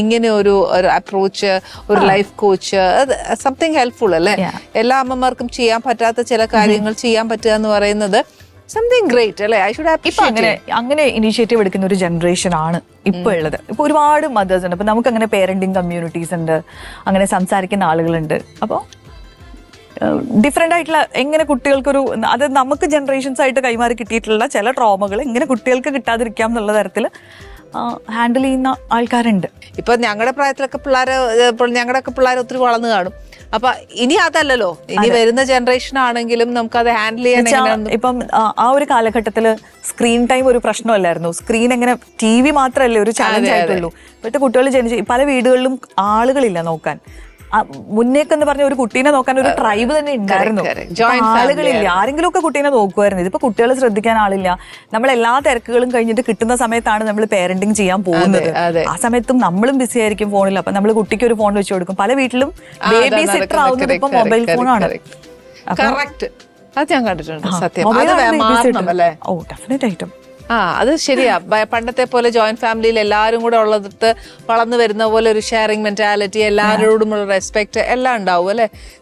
ഇങ്ങനെ ഒരു അപ്രോച്ച്, ഒരു ലൈഫ് കോച്ച്, സംതിങ് ഹെൽപ്ഫുൾ അല്ലേ? എല്ലാ അമ്മമാർക്കും ചെയ്യാൻ പറ്റാത്ത ചില കാര്യങ്ങൾ ചെയ്യാൻ പറ്റുക എന്ന് പറയുന്നത് സംതിങ് ഗ്രേറ്റ് അല്ലേ? ഐ ഷുഡ് ഹാവ് അങ്ങനെ ഇനീഷ്യേറ്റീവ് എടുക്കുന്ന ഒരു ജനറേഷൻ ആണ് ഇപ്പൊ ഉള്ളത്. ഇപ്പൊ ഒരുപാട് മദേഴ്സ് ഉണ്ട്. അപ്പൊ നമുക്ക് അങ്ങനെ പേരന്റിങ് കമ്മ്യൂണിറ്റീസ് ഉണ്ട്, അങ്ങനെ സംസാരിക്കുന്ന ആളുകളുണ്ട്. അപ്പോൾ ഡിഫറെന്റ് ആയിട്ടുള്ള എങ്ങനെ കുട്ടികൾക്കൊരു അത് നമുക്ക് ജനറേഷൻസ് ആയിട്ട് കൈമാറി കിട്ടിയിട്ടുള്ള ചില ട്രോമകൾ എങ്ങനെ കുട്ടികൾക്ക് കിട്ടാതിരിക്കാം എന്നുള്ള തരത്തിൽ ഹാൻഡിൽ ചെയ്യുന്ന ആൾക്കാരുണ്ട്. ഇപ്പൊ ഞങ്ങളുടെ പ്രായത്തിലൊക്കെ ഞങ്ങളുടെയൊക്കെ പിള്ളേർ ഒത്തിരി വളർന്നു കാണും. അപ്പൊ ഇനി അതല്ലല്ലോ, ഇനി വരുന്ന ജനറേഷൻ ആണെങ്കിലും നമുക്ക് അത് ഹാൻഡിൽ ചെയ്യാൻ. ഇപ്പം ആ ഒരു കാലഘട്ടത്തില് സ്ക്രീൻ ടൈം ഒരു പ്രശ്നമല്ലായിരുന്നു. സ്ക്രീൻ എങ്ങനെ TV മാത്രമല്ലേ ഒരു ചാലഞ്ച് ആയിട്ടുള്ളൂ. ഇപ്പോഴത്തെ കുട്ടികൾ ജനിച്ച് പല വീടുകളിലും ആളുകളില്ല നോക്കാൻ. മുന്നേക്കെന്ന് പറഞ്ഞ ഒരു കുട്ടീനെ നോക്കാൻ ഒരു ട്രൈബ് തന്നെ ഉണ്ടായിരുന്നു. ആളുകളില്ല, ആരെങ്കിലും ഒക്കെ കുട്ടീനെ നോക്കുമായിരുന്നു. ഇതിപ്പോ കുട്ടികളെ ശ്രദ്ധിക്കാൻ ആളില്ല. നമ്മൾ എല്ലാ തിരക്കുകളും കഴിഞ്ഞിട്ട് കിട്ടുന്ന സമയത്താണ് നമ്മൾ പേരന്റിങ് ചെയ്യാൻ പോകുന്നത്. ആ സമയത്തും നമ്മളും ബിസി ആയിരിക്കും ഫോണിൽ. അപ്പൊ നമ്മൾ കുട്ടിക്ക് ഒരു ഫോൺ വെച്ച് കൊടുക്കും. പല വീട്ടിലും ബേബി സിറ്റർ ആവുന്നത് ഇപ്പൊ മൊബൈൽ ഫോണാണ്. അത് ഞാൻ കണ്ടിട്ടുണ്ട്. സത്യം. ഓ ഡെഫിനറ്റ് ആയിട്ടും അത് ശരിയാ. പണ്ടത്തെ പോലെ ജോയിന്റ് ഫാമിലിയിൽ എല്ലാവരും കൂടെ ഉള്ളതിട്ട് വളർന്നു വരുന്ന പോലെ ഒരു ഷെയറിംഗ് മെന്റാലിറ്റി, എല്ലാവരോടുമുള്ള റെസ്പെക്ട് എല്ലാം ഉണ്ടാവും അല്ലെ?